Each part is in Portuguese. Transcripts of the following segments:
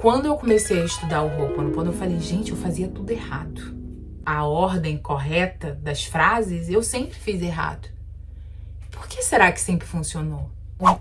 Quando eu comecei a estudar o Ho'oponopono, eu falei, gente, eu fazia tudo errado. A ordem correta das frases, eu sempre fiz errado. Por que será que sempre funcionou?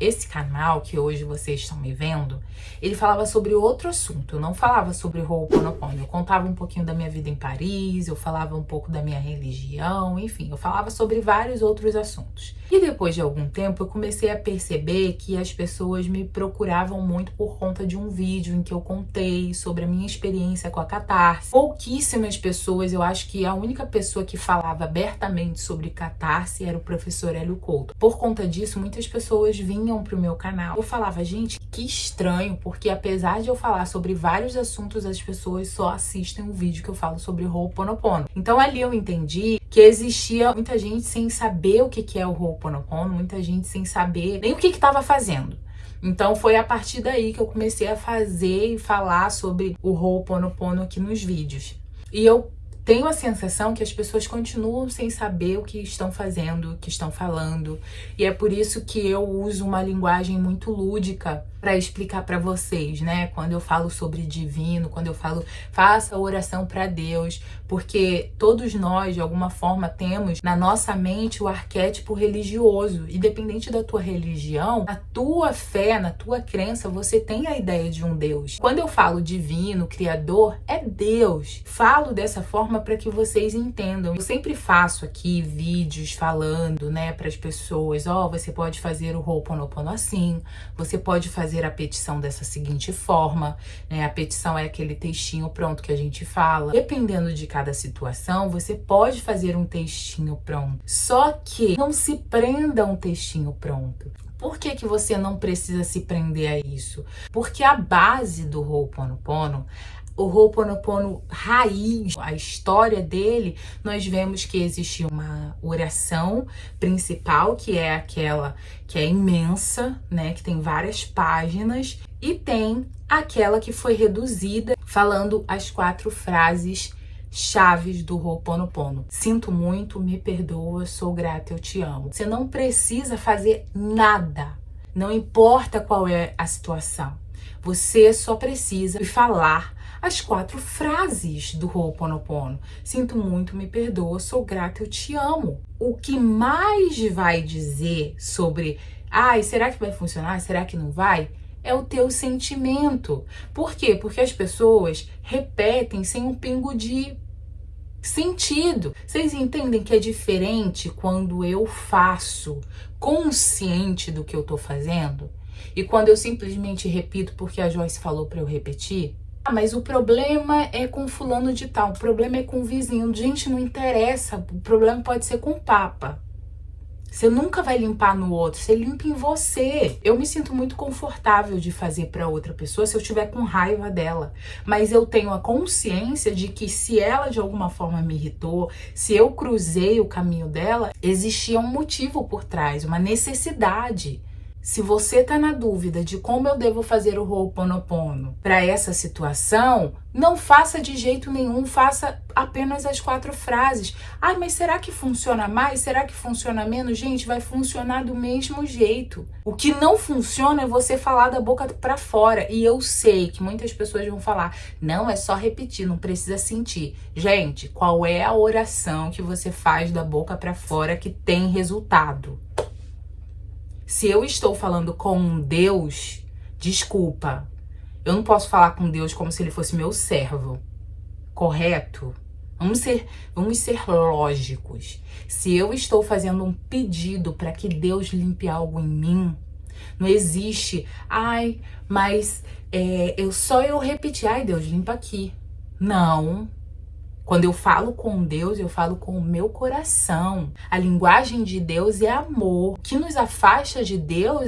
Esse canal que hoje vocês estão me vendo, ele falava sobre outro assunto. Eu não falava sobre Ho'oponopono. Eu contava um pouquinho da minha vida em Paris, eu falava um pouco da minha religião, enfim, eu falava sobre vários outros assuntos. E depois de algum tempo, eu comecei a perceber que as pessoas me procuravam muito por conta de um vídeo em que eu contei sobre a minha experiência com a catarse. Pouquíssimas pessoas, eu acho que a única pessoa que falava abertamente sobre catarse era o professor Hélio Couto. Por conta disso, muitas pessoas vinham pro meu canal. Eu falava, gente, que estranho, porque apesar de eu falar sobre vários assuntos, as pessoas só assistem um vídeo que eu falo sobre Ho'oponopono. Então ali eu entendi que existia muita gente sem saber o que é o Ho'oponopono, muita gente sem saber nem o que estava fazendo. Então foi a partir daí que eu comecei a fazer e falar sobre o Ho'oponopono aqui nos vídeos. E eu tenho a sensação que as pessoas continuam sem saber o que estão fazendo, o que estão falando. E é por isso que eu uso uma linguagem muito lúdica para explicar para vocês, né? Quando eu falo sobre divino, quando eu falo faça oração para Deus, porque todos nós, de alguma forma, temos na nossa mente o arquétipo religioso. Independente da tua religião, na tua fé, na tua crença, você tem a ideia de um Deus. Quando eu falo divino, criador, é Deus. Falo dessa forma para que vocês entendam. Eu sempre faço aqui vídeos falando, né, para as pessoas, você pode fazer o Ho'oponopono assim, você pode fazer a petição dessa seguinte forma, né? A petição é aquele textinho pronto que a gente fala. Dependendo de cada situação, você pode fazer um textinho pronto. Só que não se prenda a um textinho pronto. Por que você não precisa se prender a isso? Porque a base do Ho'oponopono, o Ho'oponopono raiz, a história dele, nós vemos que existe uma oração principal, que é aquela que é imensa, né, que tem várias páginas, e tem aquela que foi reduzida, falando as 4 frases chaves do Ho'oponopono. Sinto muito, me perdoa, sou grata, eu te amo. Você não precisa fazer nada, não importa qual é a situação. Você só precisa falar as 4 frases do Ho'oponopono. Sinto muito, me perdoa, sou grata, eu te amo. O que mais vai dizer sobre, será que vai funcionar? Será que não vai? É o teu sentimento. Por quê? Porque as pessoas repetem sem um pingo de sentido. Vocês entendem que é diferente quando eu faço consciente do que eu tô fazendo? E quando eu simplesmente repito porque a Joyce falou para eu repetir? Mas o problema é com fulano de tal, o problema é com o vizinho. Gente, não interessa, o problema pode ser com o Papa. Você nunca vai limpar no outro, você limpa em você. Eu me sinto muito confortável de fazer para outra pessoa se eu tiver com raiva dela. Mas eu tenho a consciência de que se ela de alguma forma me irritou, se eu cruzei o caminho dela, existia um motivo por trás, uma necessidade. Se você tá na dúvida de como eu devo fazer o Ho'oponopono para essa situação, não faça de jeito nenhum, faça apenas as 4 frases. Mas será que funciona mais? Será que funciona menos? Gente, vai funcionar do mesmo jeito. O que não funciona é você falar da boca para fora. E eu sei que muitas pessoas vão falar, não, é só repetir, não precisa sentir. Gente, qual é a oração que você faz da boca para fora que tem resultado? Se eu estou falando com Deus, desculpa, eu não posso falar com Deus como se ele fosse meu servo, correto? Vamos ser lógicos. Se eu estou fazendo um pedido para que Deus limpe algo em mim, não existe, mas eu repetir, Deus, limpa aqui. Não. Quando eu falo com Deus, eu falo com o meu coração. A linguagem de Deus é amor. O que nos afasta de Deus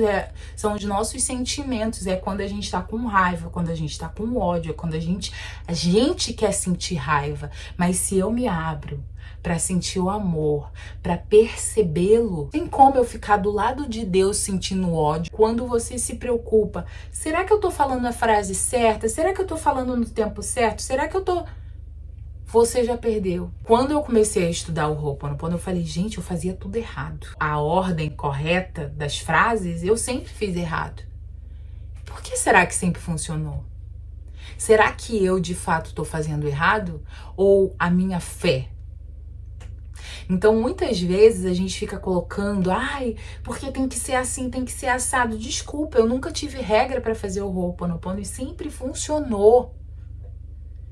são os nossos sentimentos. É quando a gente está com raiva, quando a gente está com ódio, é quando a gente quer sentir raiva. Mas se eu me abro para sentir o amor, para percebê-lo, tem como eu ficar do lado de Deus sentindo ódio. Quando você se preocupa, será que eu tô falando a frase certa? Será que eu tô falando no tempo certo? Será que eu tô... Você já perdeu. Quando eu comecei a estudar o Ho'oponopono, eu falei, gente, eu fazia tudo errado. A ordem correta das frases, eu sempre fiz errado. Por que será que sempre funcionou? Será que eu de fato estou fazendo errado? Ou a minha fé? Então, muitas vezes a gente fica colocando, ai, porque tem que ser assim, tem que ser assado. Desculpa, eu nunca tive regra para fazer o Ho'oponopono e sempre funcionou.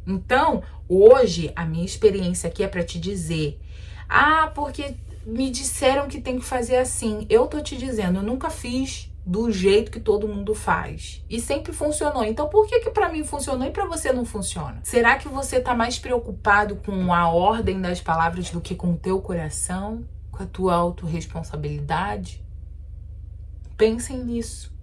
Então, hoje, a minha experiência aqui é para te dizer, ah, porque me disseram que tem que fazer assim. Eu tô te dizendo, eu nunca fiz do jeito que todo mundo faz. E sempre funcionou. Então, por que para mim funcionou e para você não funciona? Será que você tá mais preocupado com a ordem das palavras do que com o teu coração? Com a tua autorresponsabilidade? Pensem nisso.